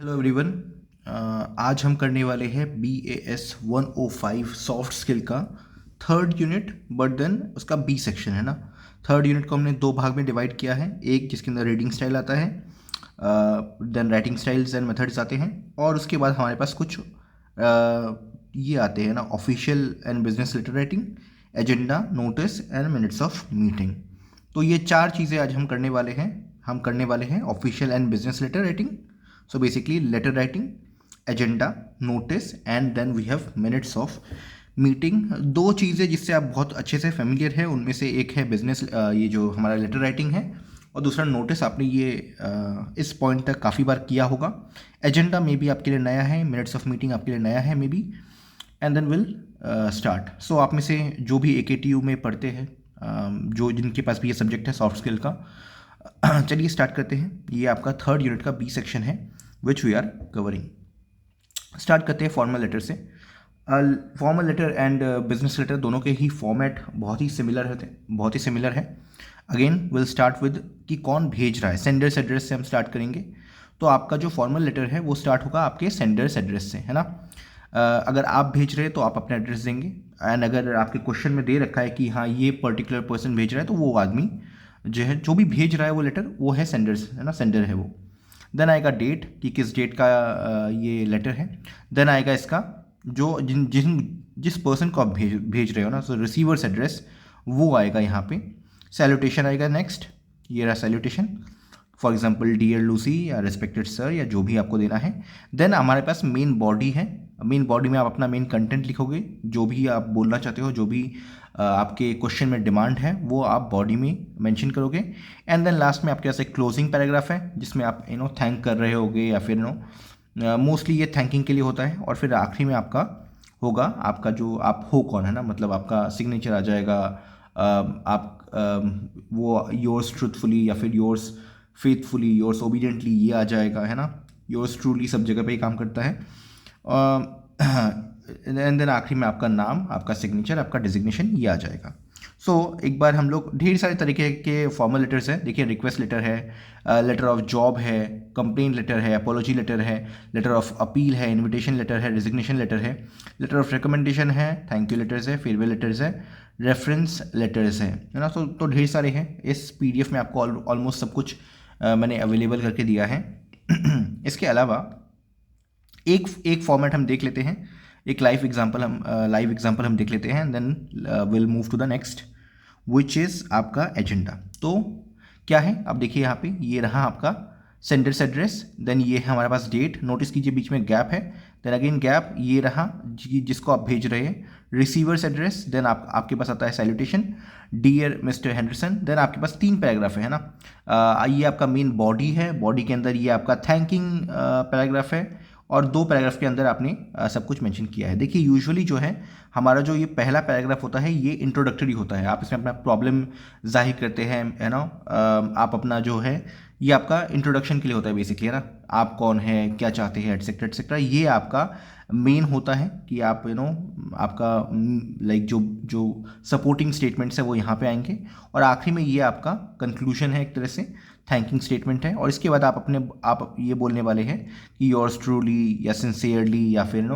Hello everyone. आज हम करने वाले हैं BAS 105 सॉफ्ट स्किल का थर्ड यूनिट, बट देन उसका बी सेक्शन है ना। थर्ड यूनिट को हमने दो भाग में डिवाइड किया है, एक जिसके अंदर रीडिंग स्टाइल आता है, then writing styles and methods आते हैं, और उसके बाद हमारे पास कुछ ये आते हैं ना, official and business letter writing, agenda, notice and minutes of meeting. तो ये चार चीज़ें आज हम करने वाले हैं। Official and business letter writing, so basically letter writing, agenda, notice and then we have minutes of meeting. दो चीज़ें जिससे आप बहुत अच्छे से फेमिलियर है, उनमें से एक है बिजनेस, ये जो हमारा लेटर राइटिंग है, और दूसरा नोटिस। आपने ये इस पॉइंट तक काफ़ी बार किया होगा। एजेंडा में भी आपके लिए नया है, मिनट्स ऑफ मीटिंग आपके लिए नया है maybe, and then will start. So आप में से जो भी AKTU में पढ़ते हैं, जो जिनके पास भी ये सब्जेक्ट है सॉफ्ट स्किल का, चलिए स्टार्ट करते हैं। ये आपका थर्ड यूनिट का बी सेक्शन है which we are covering. Start करते हैं फॉर्मल लेटर से। Formal letter and business letter दोनों के ही फॉर्मेट बहुत ही सिमिलर है। अगेन विल स्टार्ट विद कि कौन भेज रहा है, सेंडर्स एड्रेस से हम स्टार्ट करेंगे। तो आपका जो फॉर्मल लेटर है वो स्टार्ट होगा आपके सेंडर्स एड्रेस से, है ना। अगर आप भेज रहे हैं तो आप अपना एड्रेस देंगे, एंड अगर आपके क्वेश्चन में दे रखा है कि हाँ ये पर्टिकुलर पर्सन भेज रहा है, तो वो आदमी जो है, जो भी भेज रहा है वो लेटर, वो है सेंडर्स, है ना, सेंडर है वो। देन आएगा डेट कि किस डेट का ये लेटर है। देन आएगा इसका जो जिस पर्सन को आप भेज रहे हो ना, सो रिसीवर्स एड्रेस वो आएगा यहाँ पे। सैल्यूटेशन आएगा नेक्स्ट, ये रहा salutation, for example dear Lucy या रिस्पेक्टेड सर या जो भी आपको देना है। देन हमारे पास मेन बॉडी है। मेन बॉडी में आप अपना मेन कंटेंट लिखोगे, जो भी आप बोलना चाहते हो, जो भी आपके क्वेश्चन में डिमांड है, वो आप बॉडी में मेंशन करोगे। एंड देन लास्ट में आपके पास एक क्लोजिंग पैराग्राफ है जिसमें आप थैंक कर रहे होगे, या फिर मोस्टली ये थैंकिंग के लिए होता है। और फिर आखिरी में आपका होगा, आपका जो आप हो कौन, है ना, मतलब आपका सिग्नेचर आ जाएगा। आप वो योर्स ट्रूथफुली या फिर योर्स फेथफुली, योर्स ओबीडियंटली, ये आ जाएगा, है ना। योर्स ट्रूली सब जगह पे ही काम करता है। एंड देन आखिरी में आपका नाम, आपका सिग्नेचर, आपका डिजिग्नेशन, ये आ जाएगा। सो एक बार हम लोग, ढेर सारे तरीके के फॉर्मल लेटर्स हैं। देखिए, रिक्वेस्ट लेटर है, लेटर ऑफ जॉब है, कंप्लेन लेटर है, अपोलॉजी लेटर है, लेटर ऑफ अपील है, इनविटेशन लेटर है, रिजिग्नेशन लेटर है, लेटर ऑफ रिकमेंडेशन है, थैंक यू लेटर्स है, फेयरवेल लेटर्स है, रेफरेंस लेटर्स है ना। तो ढेर सारे हैं। इस PDF में आपको ऑलमोस्ट सब कुछ मैंने अवेलेबल करके दिया है। इसके अलावा एक फॉर्मेट हम देख लेते हैं, एक लाइव एग्जांपल हम देख लेते हैं, then will move to the next which is आपका एजेंडा। तो क्या है, अब देखिए यहाँ पे, ये रहा आपका सेंडर्स एड्रेस, देन ये है हमारे पास डेट, नोटिस कीजिए बीच में गैप है, देन अगेन गैप, ये रहा जिसको आप भेज रहे हैं, रिसीवर्स एड्रेस, देन आपके पास आता है salutation, dear mister Henderson, then आपके पास 3 पैराग्राफ है ना। ये आपका मेन बॉडी है, बॉडी के अंदर ये आपका थैंकिंग पैराग्राफ है, और 2 पैराग्राफ के अंदर आपने सब कुछ मेंशन किया है। देखिए, यूजुअली जो है हमारा जो ये पहला पैराग्राफ होता है, ये इंट्रोडक्टरी होता है। आप इसमें अपना प्रॉब्लम जाहिर करते हैं, है ना। आप अपना जो है, ये आपका इंट्रोडक्शन के लिए होता है बेसिकली, है ना। आप कौन है, क्या चाहते हैं, एटसेट्रा एटसेट्रा, ये आपका मेन होता है कि आप आपका लाइक जो सपोर्टिंग स्टेटमेंट्स है वो यहाँ पे आएंगे, और आखिरी में ये आपका कंक्लूजन है, एक तरह से थैंकिंग स्टेटमेंट है। और इसके बाद आप ये बोलने वाले हैं कि योर्स ट्रूली या सिंसियरली या फिर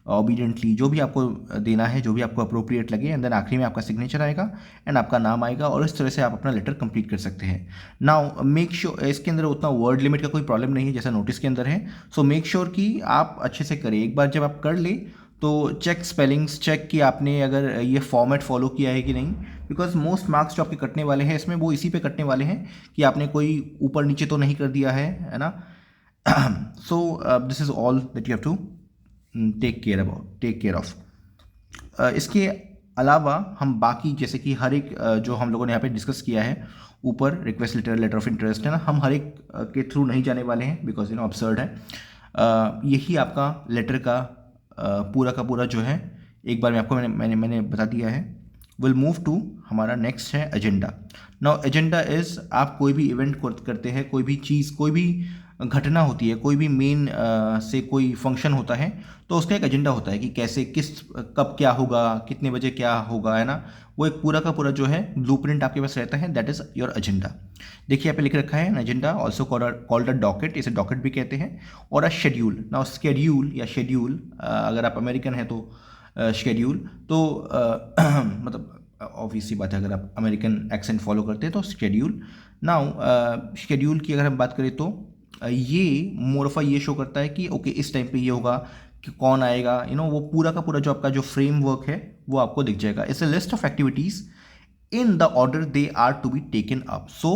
ओबीडियंटली, जो भी आपको देना है, जो भी आपको अप्रोप्रिएट लगे, एंड देन आखिरी में आपका सिग्नेचर आएगा एंड आपका नाम आएगा, और इस तरह से आप अपना लेटर कंप्लीट कर सकते हैं। नाउ मेक श्योर, इसके अंदर उतना वर्ड लिमिट का कोई प्रॉब्लम नहीं है जैसा नोटिस के अंदर है। सो मेक श्योर कि आप अच्छे से करें। एक बार जब आप कर ले तो चेक स्पेलिंग्स, चेक कि आपने अगर ये फॉर्मेट फॉलो किया है कि नहीं, बिकॉज मोस्ट मार्क्स जो आपके कटने वाले हैं इसमें, वो इसी पे कटने वाले हैं कि आपने कोई ऊपर नीचे तो नहीं कर दिया है ना। So this is all that you have to take care of. इसके अलावा हम बाकी, जैसे कि हर एक जो हम लोगों ने यहाँ पे डिस्कस किया है ऊपर, request letter, letter of interest, है ना, हम हर एक के थ्रू नहीं जाने वाले हैं, बिकॉज अब्सर्ड है। यही आपका लेटर का पूरा का पूरा जो है, एक बार में आपको मैंने बता दिया है। विल मूव टू, हमारा नेक्स्ट है एजेंडा। नाउ एजेंडा इज़, आप कोई भी इवेंट करते हैं, कोई भी चीज़, कोई भी घटना होती है, कोई भी मेन से कोई फंक्शन होता है, तो उसका एक एजेंडा होता है कि कैसे किस कब क्या होगा, कितने बजे क्या होगा, है ना। वो एक पूरा का पूरा जो है ब्लूप्रिंट आपके पास रहता है, दैट इज़ योर एजेंडा। देखिए यहाँ पे लिख रखा है agenda also called a docket, इसे डॉकेट भी कहते हैं, और अ शेड्यूल। नाउ स्केड्यूल या शेड्यूल, अगर आप अमेरिकन हैं तो शेड्यूल, तो मतलब ऑब्वियसली बात है, अगर आप अमेरिकन एक्सेंट फॉलो करते हैं तो शेड्यूल। नाउ शेड्यूल की अगर हम बात करें तो ये मोरफा ये शो करता है कि ओके इस टाइम पे ये होगा, कि कौन आएगा, वो पूरा का पूरा जो आपका जो फ्रेमवर्क है वो आपको दिख जाएगा। It's a list of activities in the order they are to be taken up. So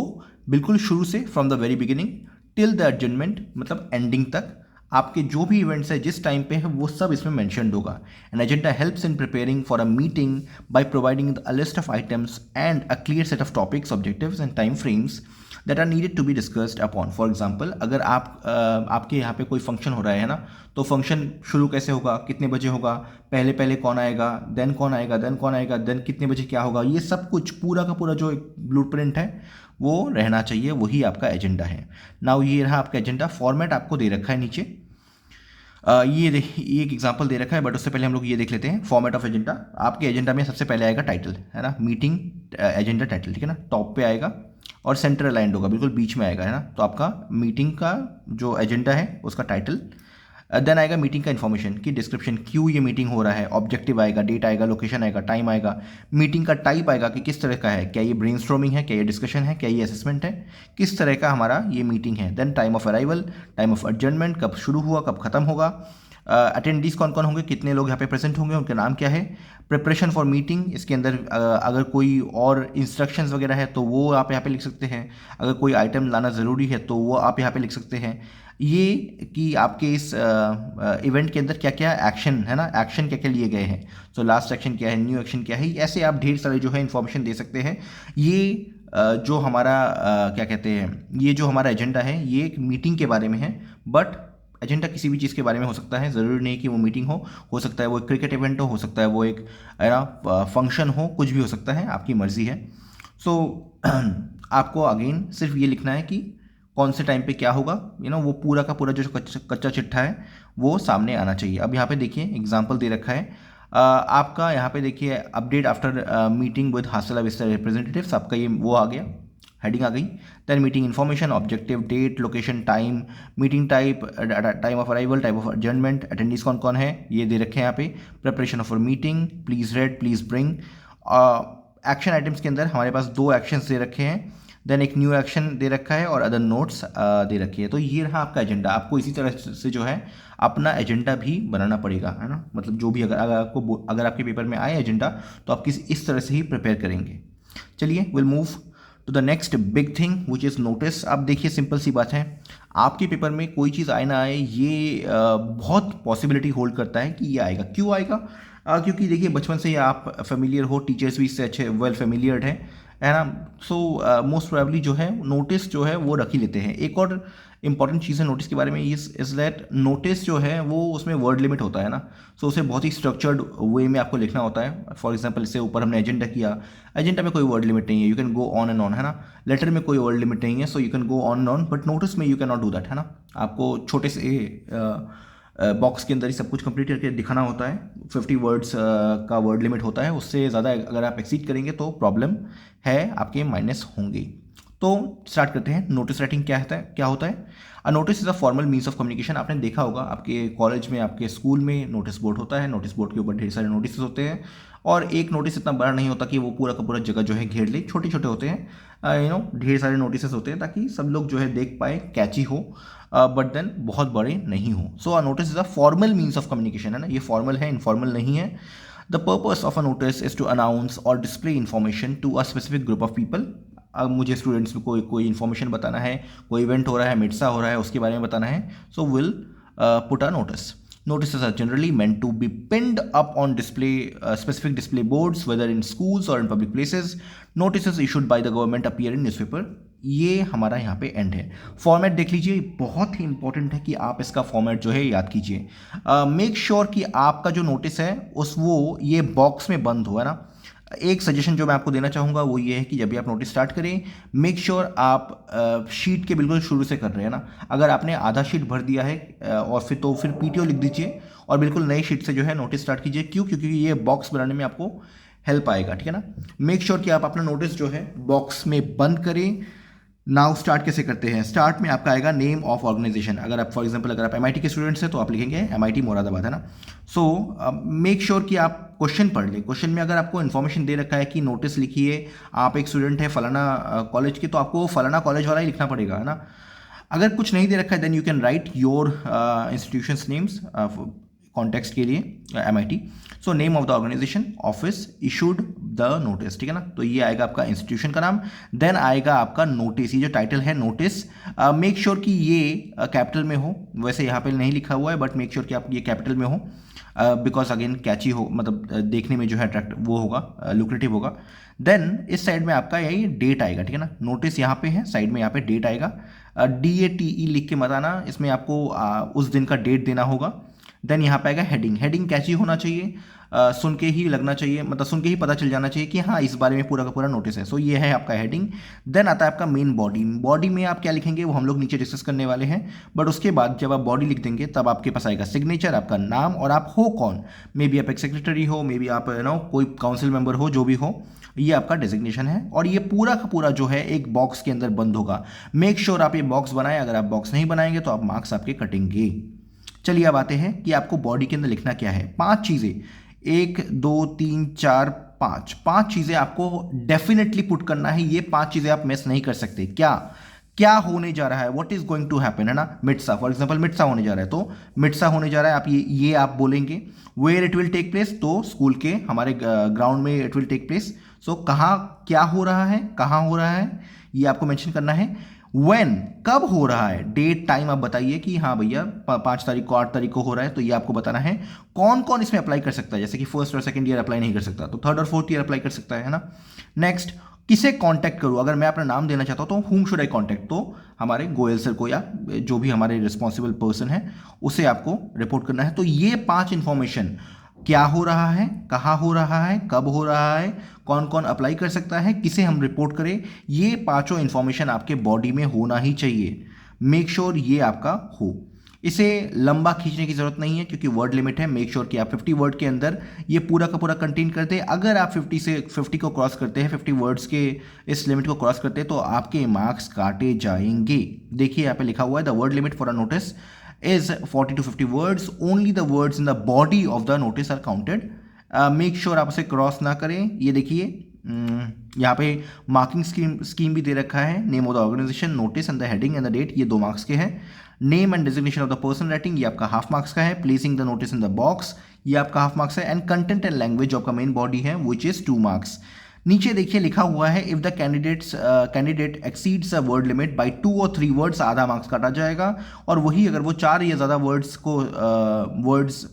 बिल्कुल शुरू से from the very beginning till the adjournment, मतलब एंडिंग तक आपके जो भी इवेंट्स है जिस टाइम पे है वो सब इसमें मेंशन्ड होगा। An agenda helps in preparing for a meeting by providing a list of items and a clear set of topics, objectives and time frames that are needed to be discussed upon. For example, अगर आपके यहाँ पे कोई function हो रहा है ना, तो फंक्शन शुरू कैसे होगा, कितने बजे होगा, पहले पहले कौन आएगा, देन कौन आएगा, देन कौन आएगा, देन कितने बजे क्या होगा, ये सब कुछ पूरा का पूरा जो एक ब्लूप्रिंट है वो रहना चाहिए, वही आपका एजेंडा है। नाउ ये रहा आपका एजेंडा। फॉर्मेट आपको दे रखा है नीचे, ये एक एग्जांपल दे रखा है, बट उससे पहले हम लोग ये देख लेते हैं फॉर्मेट ऑफ एजेंडा। आपके एजेंडा में सबसे पहले आएगा टाइटल, है ना, मीटिंग एजेंडा टाइटल, ठीक है ना, टॉप पे आएगा और सेंटर अलाइंड होगा, बिल्कुल बीच में आएगा, है ना। तो आपका मीटिंग का जो एजेंडा है उसका टाइटल, देन आएगा मीटिंग का इन्फॉर्मेशन की डिस्क्रिप्शन, क्यों ये मीटिंग हो रहा है, ऑब्जेक्टिव आएगा, डेट आएगा, लोकेशन आएगा, टाइम आएगा, मीटिंग का टाइप आएगा कि किस तरह का है, क्या ये ब्रेनस्टॉर्मिंग है, क्या ये डिस्कशन है, क्या ये असेसमेंट है, किस तरह का हमारा ये मीटिंग है। Then time of arrival, time of adjournment, कब शुरू हुआ कब खत्म होगा, अटेंडीज कौन कौन होंगे, कितने लोग यहाँ पे प्रेजेंट होंगे, उनके नाम क्या है, प्रिपरेशन फॉर मीटिंग, इसके अंदर अगर कोई और इंस्ट्रक्शंस वगैरह है तो वो आप यहाँ पे लिख सकते हैं, अगर कोई आइटम लाना ज़रूरी है तो वो आप यहाँ पे लिख सकते हैं। ये कि आपके इस इवेंट के अंदर क्या क्या एक्शन है ना, एक्शन क्या क्या लिए गए हैं, सो लास्ट एक्शन क्या है, न्यू एक्शन क्या है, ऐसे आप ढेर सारे जो है इन्फॉर्मेशन दे सकते हैं। ये जो हमारा क्या कहते हैं, ये जो हमारा एजेंडा है ये एक मीटिंग के बारे में है, बट एजेंडा किसी भी चीज़ के बारे में हो सकता है, ज़रूरी नहीं कि वो मीटिंग हो सकता है वो एक क्रिकेट इवेंट हो सकता है वो एक है ना फंक्शन हो, कुछ भी हो सकता है, आपकी मर्ज़ी है। सो आपको अगेन सिर्फ ये लिखना है कि कौन से टाइम पे क्या होगा, वो पूरा का पूरा जो कच्चा चिट्ठा है वो सामने आना चाहिए। अब यहाँ पे देखिए एग्जांपल दे रखा है, आपका यहाँ पे देखिए update after meeting with Hasila Vista representatives, आपका ये वो आ गया, हेडिंग आ गई। Then meeting information, objective, date, location, time, meeting type, time of arrival, type of adjournment, attendees कौन कौन है ये दे रखे हैं यहाँ पे, preparation of meeting, please read, please bring. Action items के अंदर हमारे पास 2 एक्शंस दे रखे हैं, देन एक न्यू एक्शन दे रखा है और अदर नोट्स दे रखी है। तो ये रहा आपका एजेंडा। आपको इसी तरह से जो है अपना एजेंडा भी बनाना पड़ेगा, है ना, मतलब जो भी अगर आपके पेपर में आए एजेंडा तो आप इस तरह से ही प्रिपेयर करेंगे। चलिए will move to the next big thing which is notice. अब देखिए सिंपल सी बात है, आपके पेपर में कोई चीज़ आए ना आए ये बहुत पॉसिबिलिटी होल्ड करता है कि ये आएगा। क्यों आएगा? क्योंकि देखिए बचपन से ही आप फेमिलियर हो, टीचर्स भी इससे अच्छे वेल फेमिलियर्ड है ना। सो मोस्ट प्रोबेबली जो है नोटिस जो है वो रख ही लेते हैं। एक और इंपॉर्टेंट चीज़ है नोटिस के बारे में, इज़ दैट नोटिस जो है वो उसमें वर्ड लिमिट होता है ना, सो उसे बहुत ही स्ट्रक्चर्ड वे में आपको लिखना होता है। फॉर एग्जांपल इससे ऊपर हमने एजेंडा किया, एजेंडा में कोई वर्ड लिमिट नहीं है, you can go on and on, है ना। लेटर में कोई वर्ड लिमिट नहीं है, so you can go on and on, but notice में you can not do that, है ना। आपको छोटे से बॉक्स के अंदर ही सब कुछ कंप्लीट करके दिखाना होता है। 50 वर्ड्स का वर्ड लिमिट होता है, उससे ज़्यादा अगर आप एक्सीड करेंगे तो प्रॉब्लम है, आपके माइनस होंगे। तो स्टार्ट करते हैं। नोटिस राइटिंग क्या होता है? अ notice is a formal means of communication. आपने देखा होगा आपके कॉलेज में, आपके स्कूल में नोटिस बोर्ड होता है, नोटिस बोर्ड के ऊपर ढेर सारे नोटिस होते हैं, और एक नोटिस इतना बड़ा नहीं होता कि वो पूरा का पूरा जगह जो है घेर ले, छोटे छोटे होते हैं, ढेर सारे नोटिस होते हैं ताकि सब लोग जो है देख पाए, कैची हो, बट देन बहुत बड़े नहीं हो। So a notice is a formal means of communication, है ना, ये फॉर्मल है, इनफॉर्मल नहीं है। The purpose of a notice is to announce और display information to a specific group of people. अब मुझे स्टूडेंट्स में कोई इन्फॉर्मेशन बताना है, कोई इवेंट हो रहा है, मिडसा हो रहा है, उसके बारे में बताना है, so will put a notice. Notices are generally meant to be pinned up on specific display boards, whether in schools or in public places. Notices issued by the government appear in newspaper. ये हमारा यहाँ पे and है। Format देख लीजिए, बहुत ही important है कि आप इसका फॉर्मेट जो है याद कीजिए। मेक श्योर कि आपका जो नोटिस है वो ये बॉक्स में बंद हो, है ना। एक सजेशन जो मैं आपको देना चाहूँगा वो ये है कि जब भी आप नोटिस स्टार्ट करें, मेक श्योर आप शीट के बिल्कुल शुरू से कर रहे हैं ना। अगर आपने आधा शीट भर दिया है और फिर पीटीओ लिख दीजिए और बिल्कुल नई शीट से जो है नोटिस स्टार्ट कीजिए। क्यों? क्योंकि ये बॉक्स बनाने में आपको हेल्प आएगा, ठीक है ना। मेक श्योर कि आप अपना नोटिस जो है बॉक्स में बंद करें। नाउ स्टार्ट कैसे करते हैं? स्टार्ट में आपका आएगा नेम ऑफ ऑर्गेनाइजेशन। अगर आप फॉर एग्जांपल अगर आप एमआईटी के स्टूडेंट्स हैं तो आप लिखेंगे एमआईटी मुरादाबाद, है ना। सो मेक श्योर कि आप क्वेश्चन पढ़ लें। क्वेश्चन में अगर आपको इन्फॉर्मेशन दे रखा है कि नोटिस लिखिए, आप एक स्टूडेंट है फलाना कॉलेज के, तो आपको फलाना कॉलेज वाला ही लिखना पड़ेगा, है ना। अगर कुछ नहीं दे रखा है then you can write your institutions names context के लिए MIT. So name of the organisation, office, issued the notice, ठीक है ना। तो ये आएगा आपका इंस्टीट्यूशन का नाम। देन आएगा आपका नोटिस, ये जो टाइटल है नोटिस, मेक श्योर कि ये कैपिटल में हो। वैसे यहाँ पे नहीं लिखा हुआ है बट मेक श्योर कि आप ये कैपिटल में हो, बिकॉज अगेन कैची हो, मतलब देखने में जो है अट्रैक्ट वो होगा, लुक्रेटिव होगा। देन इस साइड में आपका यही डेट आएगा, ठीक है ना। नोटिस यहाँ पे है, साइड में यहाँ पे डेट आएगा। DATE लिख के मत आना, इसमें आपको उस दिन का डेट देना होगा। देन यहाँ पे आएगा हेडिंग। हेडिंग कैची होना चाहिए, सुन के ही लगना चाहिए, मतलब सुन के ही पता चल जाना चाहिए कि हाँ इस बारे में पूरा का पूरा नोटिस है। सो ये है आपका हेडिंग। देन आता है आपका मेन बॉडी। बॉडी में आप क्या लिखेंगे वो हम लोग नीचे डिस्कस करने वाले हैं, बट उसके बाद जब आप बॉडी लिख देंगे तब आपके पास आएगा सिग्नेचर, आपका नाम और आप हो कौन। मे बी आप एक सेक्रेटरी हो, मे बी आप कोई काउंसिल मेंबर हो, जो भी हो, ये आपका डेजिग्नेशन है। और ये पूरा का पूरा जो है एक बॉक्स के अंदर बंद होगा। मेक श्योर आप ये बॉक्स बनाएं। अगर आप बॉक्स नहीं बनाएंगे तो आप मार्क्स आपके कटेंगे। चलिए अब आते हैं कि आपको बॉडी के अंदर लिखना क्या है। 5 चीज़ें, 1 2 3 4 5 चीज़ें आपको डेफिनेटली पुट करना है। ये 5 चीज़ें आप मिस नहीं कर सकते। क्या क्या होने जा रहा है, what is going to happen, है ना। मिट्सा, फॉर एग्जांपल मिट्सा होने जा रहा है, तो मिट्सा होने जा रहा है, आप ये आप बोलेंगे। Where it will take place, तो स्कूल के हमारे ग्राउंड में it will take place. So कहाँ क्या हो रहा है, कहाँ हो रहा है, ये आपको मेंशन करना है। व्हेन, कब हो रहा है, डेट टाइम आप बताइए कि हाँ भैया 5 तारीख को 8 तारीख को हो रहा है, तो ये आपको बताना है। कौन कौन इसमें अप्लाई कर सकता है, जैसे कि फर्स्ट और सेकंड ईयर अप्लाई नहीं कर सकता तो थर्ड और फोर्थ ईयर अप्लाई कर सकता है ना। नेक्स्ट, किसे कांटेक्ट करूँ, अगर मैं अपना नाम देना चाहता हूँ तो हुम शुड आई कांटेक्ट, तो हमारे गोयल सर को या जो भी हमारे रिस्पॉन्सिबल पर्सन है उसे आपको रिपोर्ट करना है। तो ये 5 इंफॉर्मेशन, क्या हो रहा है, कहाँ हो रहा है, कब हो रहा है, कौन कौन अप्लाई कर सकता है, किसे हम रिपोर्ट करें, ये 5 इंफॉर्मेशन आपके बॉडी में होना ही चाहिए। मेक श्योर ये आपका हो। इसे लंबा खींचने की जरूरत नहीं है क्योंकि वर्ड लिमिट है। मेक श्योर कि आप 50 वर्ड के अंदर ये पूरा का पूरा कंटेन करते हैं। अगर आप 50 को क्रॉस करते हैं, 50 वर्ड्स के इस लिमिट को क्रॉस करते हैं, तो आपके मार्क्स काटे जाएंगे। देखिए यहाँ पे लिखा हुआ है the word limit for a notice is 40 to 50 words. Only the words in the body of the notice are counted. Make sure आप उसे क्रॉस ना करें। ये देखिए यहाँ पे मार्किंग स्कीम भी दे रखा है। Name of the organisation, notice and the heading and the date, ये 2 मार्क्स के हैं। Name and designation of the person writing, ये आपका हाफ मार्क्स का है। Placing the notice in the box, ये आपका हाफ मार्क्स है। एंड कंटेंट एंड लैंग्वेज आपका मेन बॉडी है विच इज 2 मार्क्स। नीचे देखिए लिखा हुआ है if the candidate exceeds a word limit by 2 और 3 वर्ड्स, आधा मार्क्स काटा जाएगा। और वही अगर वो 4 या ज़्यादा वर्ड्स को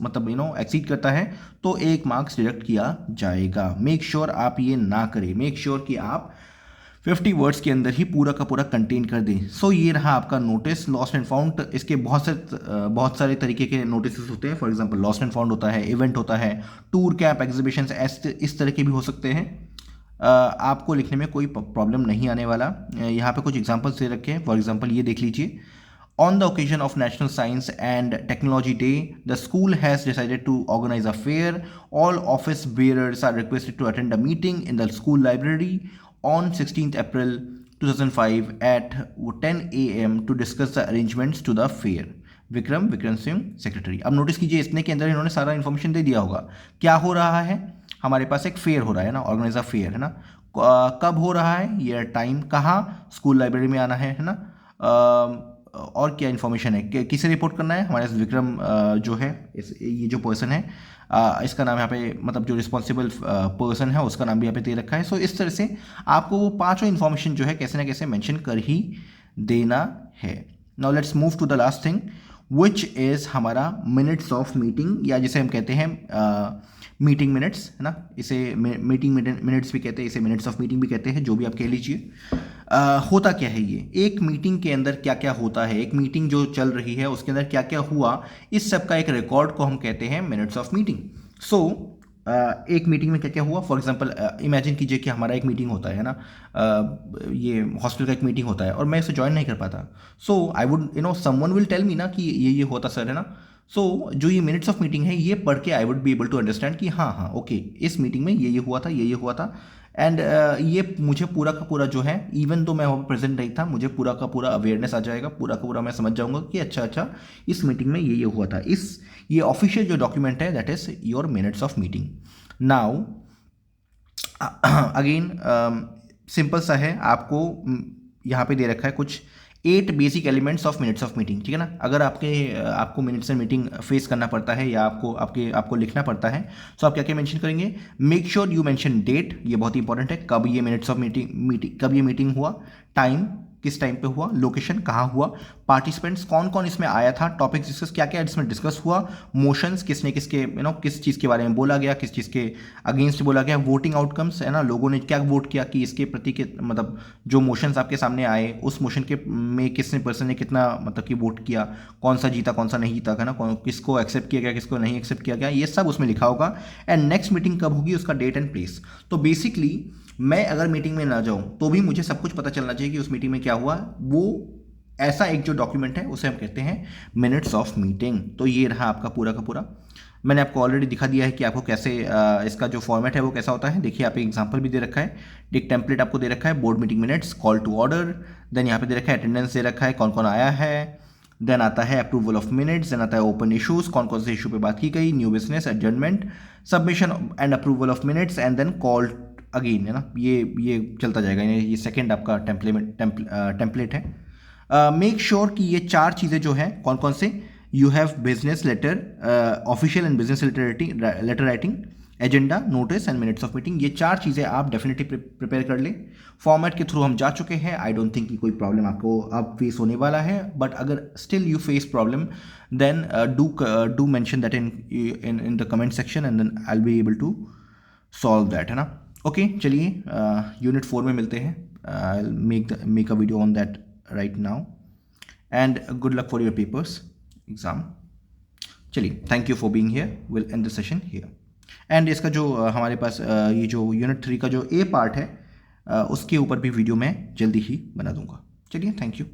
मतलब एक्सीड करता है तो 1 मार्क्स डिडक्ट किया जाएगा। मेक श्योर आप ये ना करें। मेक श्योर कि आप 50 वर्ड्स के अंदर ही पूरा का पूरा कंटेन कर दें। सो ये रहा आपका नोटिस लॉस्ट एंड फाउंड। इसके बहुत सारे तरीके के नोटिस होते हैं। For example lost and found होता है, इवेंट होता है, टूर कैंप, एग्जीबिशंस, इस तरह के भी हो सकते हैं। आपको लिखने में कोई प्रॉब्लम नहीं आने वाला। यहाँ पे कुछ एग्जांपल्स दे रखे हैं। फॉर एग्जांपल ये देख लीजिए। On the occasion of National Science and Technology Day, the school has decided to organize a fair. All office bearers are requested to attend a meeting in the school library on 16th April 2005 at 10 a.m. to discuss the arrangements to the fair. Vikram Singh secretary. अब notice कीजिए इतने के अंदर इन्होंने सारा information दे दिया होगा। क्या हो रहा है, हमारे पास एक फेयर हो रहा है ना, ऑर्गेनाइज अ फेयर, है ना। कब हो रहा है, ईयर, टाइम, कहाँ, स्कूल लाइब्रेरी में आना है ना। और क्या इन्फॉर्मेशन है, किसे रिपोर्ट करना है, हमारे विक्रम जो है ये जो पर्सन है, इसका नाम यहाँ पे मतलब जो रिस्पॉन्सिबल पर्सन है उसका नाम भी यहाँ पे दे रखा है। सो इस तरह से आपको वो 5 इन्फॉर्मेशन जो है कैसे ना कैसे मेंशन कर ही देना है। Now let's move to the last thing which is हमारा मिनट्स ऑफ मीटिंग, या जिसे हम कहते हैं मीटिंग मिनट्स, है ना। इसे मीटिंग मिनट्स भी कहते हैं, इसे मिनट्स ऑफ मीटिंग भी कहते हैं, जो भी आप कह लीजिए। होता क्या है ये, एक मीटिंग के अंदर क्या क्या होता है, एक मीटिंग जो चल रही है उसके अंदर क्या क्या हुआ, इस सब का एक रिकॉर्ड को हम कहते हैं मिनट्स ऑफ मीटिंग। सो एक मीटिंग में क्या क्या हुआ। फॉर एग्जांपल इमेजिन कीजिए कि हमारा एक मीटिंग होता है ना, ये हॉस्पिटल का एक मीटिंग होता है और मैं इसे ज्वाइन नहीं कर पाता। So I would someone will tell me ना कि ये होता सर, है ना। सो जो ये मिनट्स ऑफ मीटिंग है ये पढ़ के I would be able to understand कि हाँ हाँ ओके, इस मीटिंग में ये हुआ था, ये हुआ था। एंड ये मुझे पूरा का पूरा जो है, इवन तो मैं वहाँ पर प्रेजेंट नहीं था, मुझे पूरा का पूरा अवेयरनेस आ जाएगा, पूरा का पूरा मैं समझ जाऊंगा कि अच्छा अच्छा इस मीटिंग में ये हुआ था। ये ऑफिशियल जो डॉक्यूमेंट है that is your minutes of meeting. Now again simple सा है, आपको यहाँ पे दे रखा है कुछ 8 basic elements of minutes of meeting, ठीक है ना। अगर आपको मिनट्स एंड मीटिंग फेस करना पड़ता है या आपको लिखना पड़ता है, तो आप क्या क्या मेंशन करेंगे। Make sure you mention date, ये बहुत इंपॉर्टेंट है, कब ये मिनट्स ऑफ मीटिंग कब ये मीटिंग हुआ, टाइम किस टाइम पे हुआ, लोकेशन कहाँ हुआ, पार्टिसिपेंट्स कौन कौन इसमें आया था, टॉपिक डिस्कस क्या क्या इसमें डिस्कस हुआ, मोशंस किसने किसके किस चीज़ के बारे में बोला गया, किस चीज़ के अगेंस्ट बोला गया, वोटिंग आउटकम्स, है ना, लोगों ने क्या वोट किया कि इसके प्रति के मतलब जो मोशंस आपके सामने आए उस मोशन के में किसने पर्सन ने कितना मतलब कि वोट किया, कौन सा जीता कौन सा नहीं जीता, है ना, किसको एक्सेप्ट किया गया किसको नहीं एक्सेप्ट किया गया, ये सब उसमें लिखा होगा। एंड नेक्स्ट मीटिंग कब होगी उसका डेट एंड प्लेस। तो बेसिकली मैं अगर मीटिंग में ना जाऊं तो भी मुझे सब कुछ पता चलना चाहिए कि उस मीटिंग में क्या हुआ। वो ऐसा एक जो डॉक्यूमेंट है उसे हम कहते हैं मिनट्स ऑफ मीटिंग। तो ये रहा आपका पूरा का पूरा। मैंने आपको ऑलरेडी दिखा दिया है कि आपको कैसे इसका जो फॉर्मेट है वो कैसा होता है। देखिए आप एक एग्जांपल भी दे रखा है, एक टेम्पलेट आपको दे रखा है, board meeting minutes, call to order, then यहाँ पे दे रखा है अटेंडेंस दे रखा है कौन कौन आया है, देन आता है अप्रूवल ऑफ मिनट्स, देन आता है ओपन इशूज़ कौन कौन से इशू पे बात की गई, new business, adjournment, submission and approval of minutes, and then call again, है ना। ये चलता जाएगा, ये सेकंड आपका टेम्पलेट है। मेक श्योर कि ये 4 चीज़ें जो है कौन कौन से, you have business letter, official and business letter writing, agenda, notice and minutes of meeting. ये 4 चीज़ें आप डेफिनेटली प्रिपेयर कर लें। फॉर्मेट के थ्रू हम जा चुके हैं, आई डोंट थिंक कि कोई प्रॉब्लम आपको अब फेस होने वाला है। बट अगर still you face problem then do mention that in the comment section and then I will be able to solve that, है ना। ओके चलिए यूनिट 4 में मिलते हैं। I make a video on that right now and good luck for your papers exam. चलिए thank you for being here, will end the session here. And इसका जो हमारे पास ये जो यूनिट 3 का जो ए पार्ट है उसके ऊपर भी वीडियो मैं जल्दी ही बना दूंगा। चलिए थैंक यू।